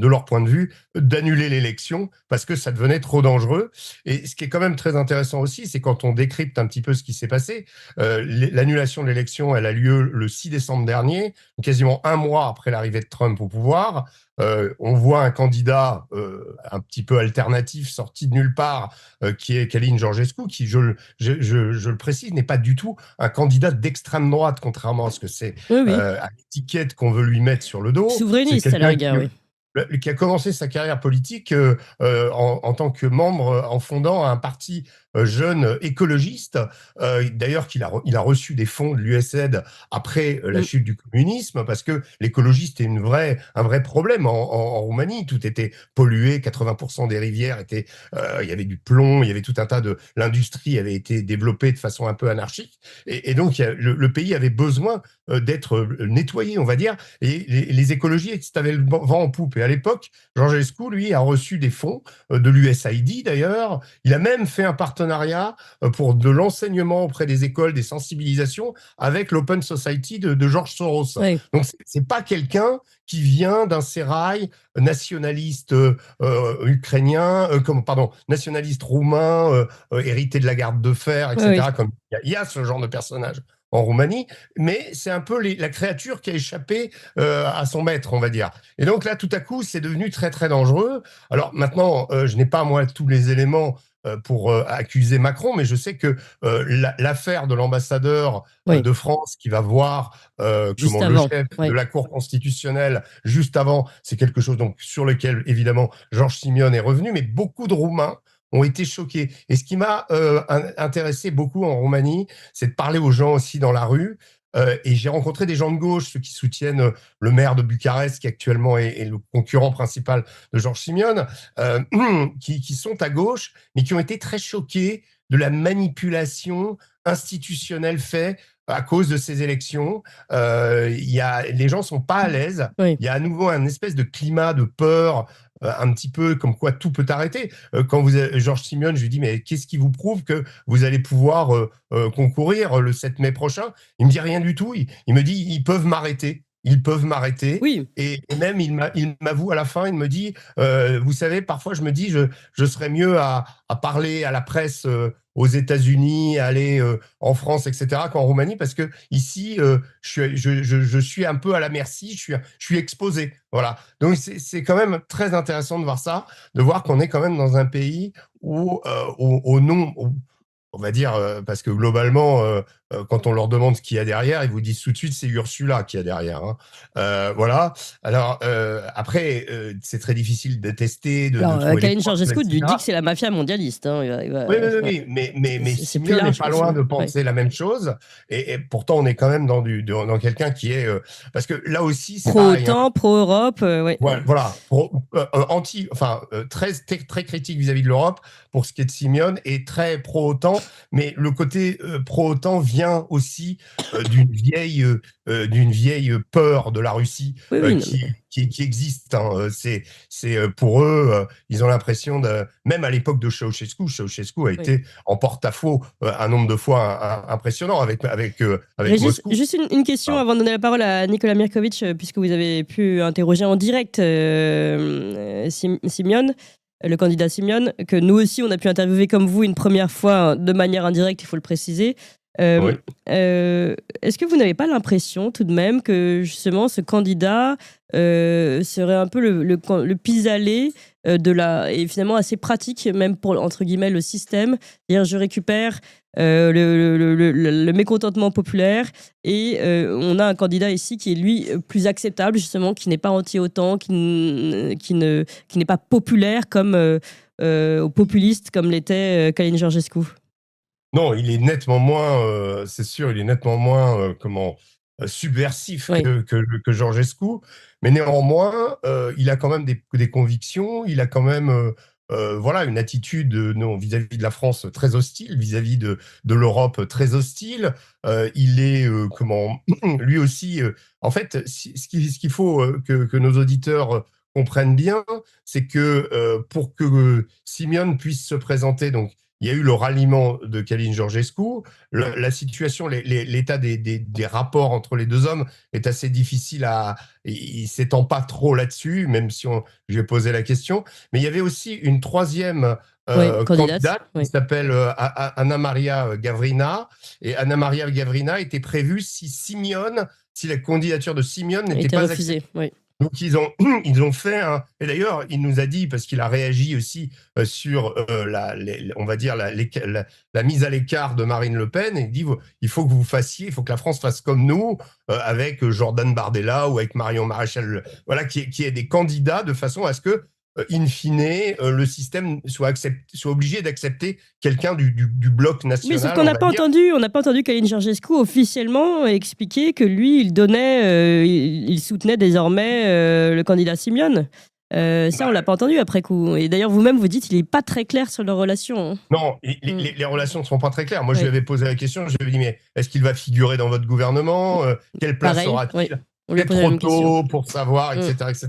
leur point de vue, d'annuler l'élection parce que ça devenait trop dangereux. Et ce qui est quand même très intéressant aussi, c'est quand on décrypte un petit peu ce qui s'est passé, l'annulation de l'élection, elle a lieu le 6 décembre dernier, quasiment un mois après l'arrivée de Trump au pouvoir. On voit un candidat un petit peu alternatif sorti de nulle part, qui est Călin Georgescu, qui, je le précise, n'est pas du tout un candidat d'extrême droite, contrairement à ce que c'est à l'étiquette qu'on veut lui mettre sur le dos. Souverainiste à la rigueur, oui. Qui a commencé sa carrière politique en tant que membre, en fondant un parti jeune écologiste, d'ailleurs il a reçu des fonds de l'USAID après la chute du communisme, parce que l'écologie c'était un vrai problème en Roumanie. Tout était pollué, 80% des rivières étaient, il y avait du plomb, il y avait tout un tas l'industrie avait été développée de façon un peu anarchique, et donc le pays avait besoin d'être nettoyé, on va dire, et les écologistes avaient le vent en poupe. Et à l'époque, Georgescu, lui, a reçu des fonds de l'USAID d'ailleurs. Il a même fait un partenariat pour de l'enseignement auprès des écoles, des sensibilisations avec l'Open Society de George Soros. Oui. Donc, c'est pas quelqu'un qui vient d'un sérail nationaliste ukrainien, nationaliste roumain, hérité de la garde de fer, etc. Oui. Comme il y a ce genre de personnage en Roumanie, mais c'est un peu la créature qui a échappé à son maître, on va dire. Et donc là, tout à coup, c'est devenu très, très dangereux. Alors maintenant, je n'ai pas, moi, tous les éléments pour accuser Macron, mais je sais que l'affaire de l'ambassadeur Oui. de France qui va voir Juste le avant, chef oui. de la Cour constitutionnelle juste avant, c'est quelque chose donc sur lequel, évidemment, Georges Simeone est revenu, mais beaucoup de Roumains ont été choqués. Et ce qui m'a intéressé beaucoup en Roumanie, c'est de parler aux gens aussi dans la rue. Et j'ai rencontré des gens de gauche, ceux qui soutiennent le maire de Bucarest, qui actuellement est le concurrent principal de Georges Simeone, qui sont à gauche, mais qui ont été très choqués de la manipulation institutionnelle faite à cause de ces élections. Les gens sont pas à l'aise. Oui. Il y a à nouveau un espèce de climat de peur, un petit peu comme quoi tout peut arrêter. Quand Georges Simeone, je lui dis, mais qu'est-ce qui vous prouve que vous allez pouvoir concourir le 7 mai prochain? Il me dit rien du tout. Il me dit, ils peuvent m'arrêter. Ils peuvent m'arrêter. Oui. Et même, il m'avoue à la fin, il me dit, vous savez, parfois, je me dis, je serais mieux à parler à la presse aux États-Unis, aller en France, etc., qu'en Roumanie, parce que ici, je suis un peu à la merci, je suis exposé. Voilà. Donc, c'est quand même très intéressant de voir ça, de voir qu'on est quand même dans un pays où, au nom... on va dire, parce que globalement, quand on leur demande ce qu'il y a derrière, ils vous disent tout de suite c'est Ursula qui y a derrière. Hein. Voilà. Alors, après, c'est très difficile de tester, de Alors, trouver Khalil les preuves, Georgescu etc. dit que c'est la mafia mondialiste. Hein. Oui, mais c'est plus Simeone n'est large pas que loin ça. de penser la même chose. Et pourtant, on est quand même dans quelqu'un qui est... parce que là aussi, c'est pareil. Hein. Pro-OTAN, pro-Europe, ouais. Voilà, très, très, très critique vis-à-vis de l'Europe pour ce qui est de Simeone et très pro-OTAN, mais le côté pro-OTAN vient aussi d'une vieille peur de la Russie Oui, oui, non, qui existe. Hein. C'est pour eux, ils ont l'impression même à l'époque de Ceausescu a été en porte-à-faux un nombre de fois impressionnant avec Moscou. Juste une question avant de donner la parole à Nicolas Mirkovic, puisque vous avez pu interroger en direct Simeone, le candidat Simeone, que nous aussi on a pu interviewer comme vous une première fois de manière indirecte, il faut le préciser. Oui. Est-ce que vous n'avez pas l'impression tout de même que justement ce candidat serait un peu le pis-aller et finalement assez pratique même pour entre guillemets le système, c'est-à-dire je récupère le mécontentement populaire et on a un candidat ici qui est lui plus acceptable justement, qui n'est pas anti-OTAN, qui n'est pas populaire comme populiste comme l'était Khalil Georgescu. Non, il est nettement moins, c'est sûr, il est nettement moins, subversif Oui. que Georgescu, mais néanmoins, il a quand même des convictions, il a quand même, voilà, une attitude vis-à-vis de la France très hostile, vis-à-vis de l'Europe très hostile. Il est, lui aussi, en fait, ce qu'il faut que nos auditeurs comprennent bien, c'est que pour que Simeone puisse se présenter, donc il y a eu le ralliement de Khalil Georgescu. La situation, l'état des rapports entre les deux hommes est assez difficile il ne s'étend pas trop là-dessus, même si je lui ai posé la question. Mais il y avait aussi une troisième candidate qui s'appelle Anna Maria Gavrina. Et Anna Maria Gavrina était prévue si la candidature de Simeone n'était pas refusée. acceptée. Oui. Donc, ils ont fait et d'ailleurs, il nous a dit, parce qu'il a réagi aussi sur, on va dire, la mise à l'écart de Marine Le Pen, et il dit, il faut que la France fasse comme nous, avec Jordan Bardella ou avec Marion Maréchal, voilà, qui est des candidats de façon à ce que, in fine, le système soit obligé d'accepter quelqu'un du bloc national. Mais sauf qu'on n'a pas entendu Khalil Georgescu officiellement expliquer que lui, il soutenait désormais le candidat Simeone. Ça, on l'a pas entendu après coup. Et d'ailleurs, vous-même, vous dites qu'il n'est pas très clair sur leur relation. Hein. Non, les relations ne sont pas très claires. Moi, je lui avais posé la question, je lui ai dit, mais est-ce qu'il va figurer dans votre gouvernement? Quelle place aura-t-il? On lui a C'est posé la trop même question. tôt pour savoir, Mm. etc., etc.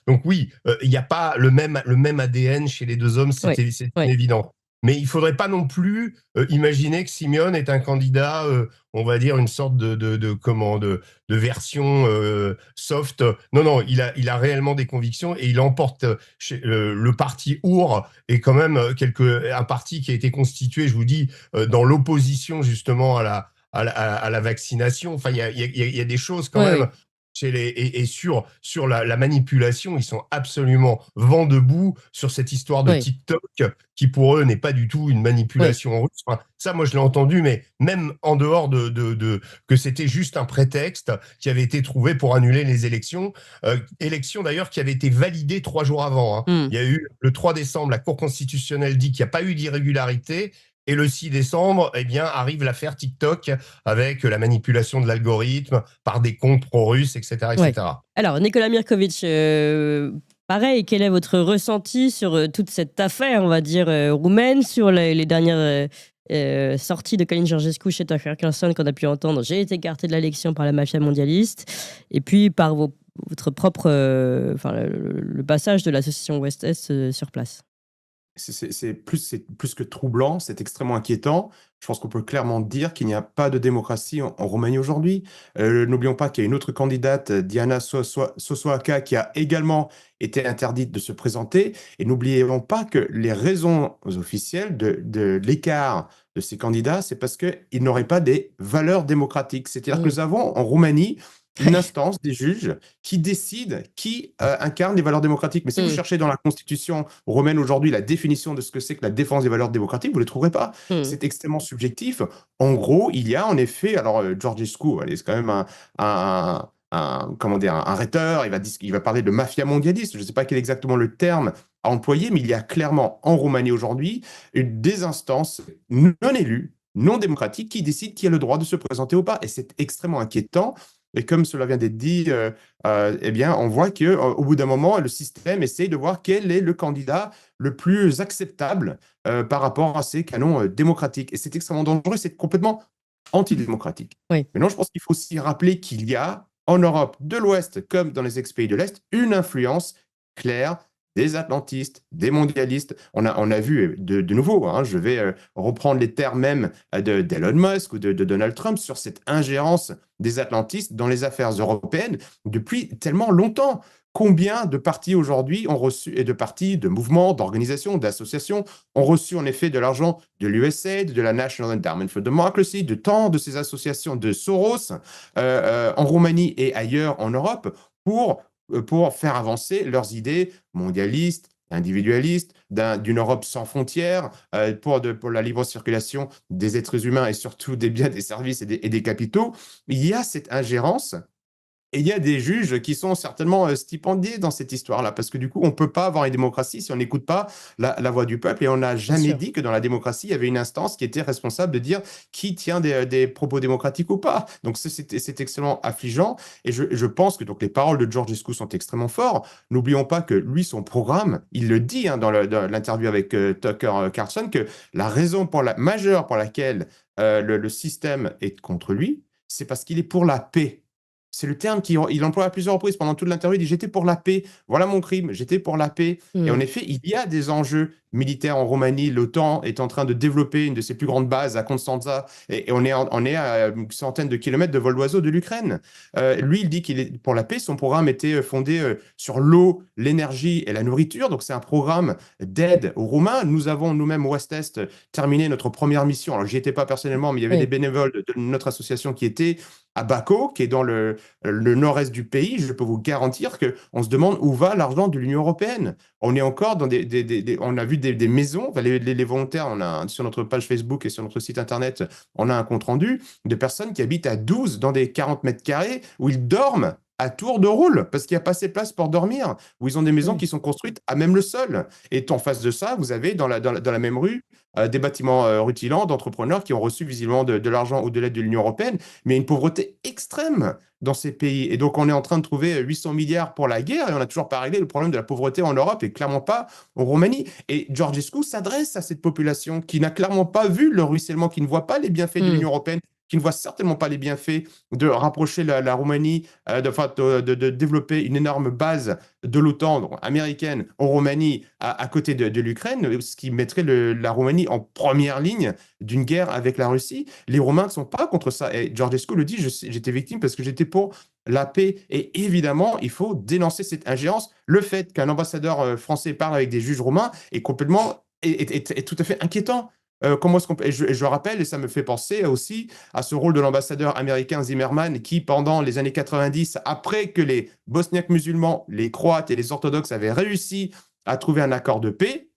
Donc oui, il n'y a pas le même ADN chez les deux hommes, Ouais, c'est ouais. évident. Mais il faudrait pas non plus imaginer que Simeone est un candidat, on va dire une sorte de version soft. Non, non, il a réellement des convictions et il emporte le parti OUR est quand même un parti qui a été constitué, je vous dis, dans l'opposition justement à la vaccination. Enfin, il y a des choses quand Ouais, même oui. et sur la manipulation, ils sont absolument vent debout sur cette histoire de Oui, TikTok qui pour eux n'est pas du tout une oui. manipulation russe. Enfin, ça, moi, je l'ai entendu, mais même en dehors que c'était juste un prétexte qui avait été trouvé pour annuler les élections. Élections d'ailleurs qui avaient été validées 3 jours avant. Hein. Mm. Il y a eu le 3 décembre, la Cour constitutionnelle dit qu'il n'y a pas eu d'irrégularité. Et le 6 décembre, eh bien, arrive l'affaire TikTok avec la manipulation de l'algorithme par des comptes pro-russes, etc., Ouais. etc. Alors, Nicolas Mirkovic, pareil, quel est votre ressenti sur toute cette affaire, on va dire, roumaine, sur les dernières sorties de Calin Georgescu chez Tucker Carlson qu'on a pu entendre? J'ai été écarté de l'élection par la mafia mondialiste. Et puis, par votre propre. Enfin, le passage de l'association Ouest-Est sur place. C'est plus que troublant, c'est extrêmement inquiétant. Je pense qu'on peut clairement dire qu'il n'y a pas de démocratie en Roumanie aujourd'hui. N'oublions pas qu'il y a une autre candidate, Diana Sosoaca, qui a également été interdite de se présenter. Et n'oublions pas que les raisons officielles de l'écart de ces candidats, c'est parce qu'ils n'auraient pas des valeurs démocratiques. C'est-à-dire que nous avons en Roumanie une instance des juges qui décide qui incarne les valeurs démocratiques. Mais si vous cherchez dans la constitution romaine aujourd'hui la définition de ce que c'est que la défense des valeurs démocratiques, vous ne le trouverez pas. C'est extrêmement subjectif. En gros, il y a en effet, alors Georgescu, c'est quand même comment dire, un rhéteur, il va parler de mafia mondialiste, je ne sais pas quel est exactement le terme à employer, mais il y a clairement en Roumanie aujourd'hui des instances non élues, non démocratiques, qui décident qui a le droit de se présenter ou pas. Et c'est extrêmement inquiétant. Et comme cela vient d'être dit, eh bien, on voit qu'au bout d'un moment, le système essaye de voir quel est le candidat le plus acceptable par rapport à ces canons démocratiques. Et c'est extrêmement dangereux, c'est complètement antidémocratique. Oui. Maintenant, je pense qu'il faut aussi rappeler qu'il y a en Europe de l'Ouest, comme dans les ex-pays de l'Est, une influence claire des atlantistes, des mondialistes. On a vu de nouveau, hein, je vais reprendre les termes même d'Elon Musk ou de Donald Trump sur cette ingérence des atlantistes dans les affaires européennes depuis tellement longtemps. Combien de partis aujourd'hui ont reçu, et de partis, de mouvements, d'organisations, d'associations, ont reçu en effet de l'argent de l'USAID, de la National Endowment for Democracy, de tant de ces associations de Soros en Roumanie et ailleurs en Europe pour faire avancer leurs idées mondialistes, individualistes, d'une Europe sans frontières, pour la libre circulation des êtres humains et surtout des biens, des services et des capitaux. Il y a cette ingérence. Et il y a des juges qui sont certainement stipendiés dans cette histoire-là, parce que du coup, on ne peut pas avoir une démocratie si on n'écoute pas la voix du peuple. Et on n'a jamais dit que dans la démocratie, il y avait une instance qui était responsable de dire qui tient des propos démocratiques ou pas. Donc c'est extrêmement affligeant. Et je pense que donc, les paroles de Georgescu sont extrêmement fortes. N'oublions pas que lui, son programme, il le dit dans l'interview avec Tucker Carlson, que la raison majeure pour laquelle le système est contre lui, c'est parce qu'il est pour la paix. C'est le terme qu'il emploie à plusieurs reprises pendant toute l'interview. Il dit « j'étais pour la paix, voilà mon crime, j'étais pour la paix ». Et en effet, il y a des enjeux militaires en Roumanie. L'OTAN est en train de développer une de ses plus grandes bases à Constanța et on est à une centaine de kilomètres de vol d'oiseau de l'Ukraine. Lui, il dit qu'il est pour la paix. Son programme était fondé sur l'eau, l'énergie et la nourriture. Donc, c'est un programme d'aide aux Roumains. Nous avons nous-mêmes, Ouest-Est, terminé notre première mission. Alors, j'y étais pas personnellement, mais il y avait des bénévoles de notre association qui étaient à Bako, qui est dans le nord-est du pays. Je peux vous garantir qu'on se demande où va l'argent de l'Union européenne. On est encore dans on a vu des maisons, enfin, les volontaires, sur notre page Facebook et sur notre site internet, on a un compte-rendu de personnes qui habitent à 12 dans des 40 mètres carrés où ils dorment à tour de rôle, parce qu'il n'y a pas assez de place pour dormir, où ils ont des maisons qui sont construites à même le sol. Et en face de ça, vous avez dans la même rue des bâtiments rutilants d'entrepreneurs qui ont reçu visiblement de l'argent ou de l'aide de l'Union européenne, mais une pauvreté extrême dans ces pays. Et donc, on est en train de trouver 800 milliards pour la guerre et on n'a toujours pas réglé le problème de la pauvreté en Europe et clairement pas en Roumanie. Et Georgescu s'adresse à cette population qui n'a clairement pas vu le ruissellement, qui ne voit pas les bienfaits de l'Union européenne, qui ne voit certainement pas les bienfaits de rapprocher la Roumanie, de développer une énorme base de l'OTAN américaine en Roumanie à côté de l'Ukraine, ce qui mettrait la Roumanie en première ligne d'une guerre avec la Russie. Les Roumains ne sont pas contre ça. Et Georgescu le dit, j'étais victime parce que j'étais pour la paix. Et évidemment, il faut dénoncer cette ingérence. Le fait qu'un ambassadeur français parle avec des juges roumains est tout à fait inquiétant. Comment est-ce qu'on peut... je rappelle, et ça me fait penser aussi à ce rôle de l'ambassadeur américain Zimmerman qui, pendant les années 90, après que les Bosniaques musulmans, les Croates et les orthodoxes avaient réussi à trouver un accord de paix,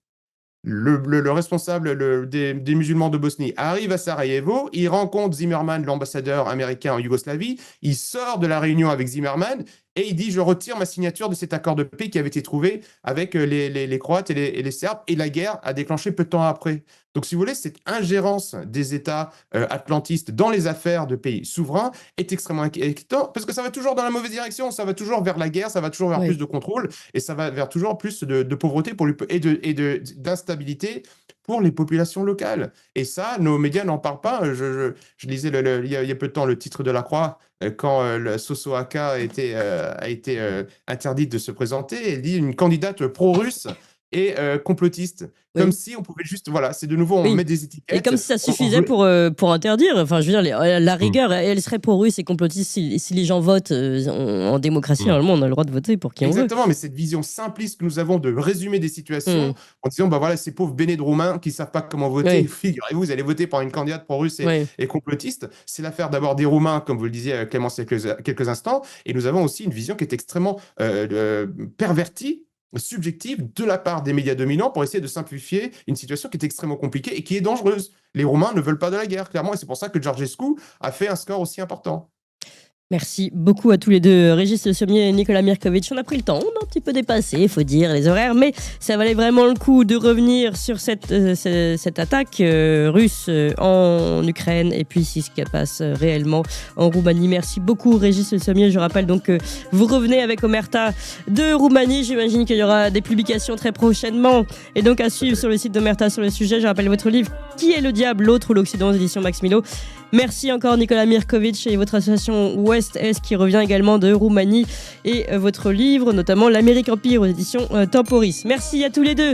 le responsable des musulmans de Bosnie arrive à Sarajevo, il rencontre Zimmerman, l'ambassadeur américain en Yougoslavie, il sort de la réunion avec Zimmerman et il dit « Je retire ma signature de cet accord de paix qui avait été trouvé avec les Croates et les Serbes » et la guerre a déclenché peu de temps après. Donc, si vous voulez, cette ingérence des États atlantistes dans les affaires de pays souverains est extrêmement inquiétant parce que ça va toujours dans la mauvaise direction, ça va toujours vers la guerre, ça va toujours vers plus de contrôle et ça va vers toujours plus de pauvreté et d'instabilité pour les populations locales. Et ça, nos médias n'en parlent pas. Je lisais il y a peu de temps le titre de La Croix quand Soso Aka a été interdite de se présenter. Elle dit une candidate pro-russe et complotiste. Comme si on pouvait juste... Voilà, c'est de nouveau, on met des étiquettes. Et comme si ça suffisait pour interdire. Enfin, je veux dire, la rigueur, elle serait pro-russe et complotiste si les gens votent en démocratie. Normalement, on a le droit de voter pour qui on veut. Exactement, mais cette vision simpliste que nous avons de résumer des situations en disant, bah voilà, ces pauvres bénés de Roumains qui ne savent pas comment voter, figurez-vous, vous allez voter pour une candidate pro-russe et complotiste. C'est l'affaire d'abord des Roumains, comme vous le disiez, Clémence, il y a quelques instants. Et nous avons aussi une vision qui est extrêmement pervertie, subjective de la part des médias dominants pour essayer de simplifier une situation qui est extrêmement compliquée et qui est dangereuse. Les Roumains ne veulent pas de la guerre, clairement, et c'est pour ça que Georgescu a fait un score aussi important. Merci beaucoup à tous les deux, Régis Le Sommier et Nicolas Mirkovic. On a pris le temps, on a un petit peu dépassé, il faut dire, les horaires, mais ça valait vraiment le coup de revenir sur cette attaque russe en Ukraine et puis si ce qui passe réellement en Roumanie. Merci beaucoup, Régis Le Sommier. Je rappelle donc que vous revenez avec Omerta de Roumanie. J'imagine qu'il y aura des publications très prochainement et donc à suivre sur le site d'Omerta sur le sujet. Je rappelle votre livre « Qui est le diable, l'autre ou l'Occident » aux éditions Max Milo. Merci encore Nicolas Mirkovic et votre association Ouest-Est qui revient également de Roumanie et votre livre, notamment L'Amérique Empire aux éditions Temporis. Merci à tous les deux.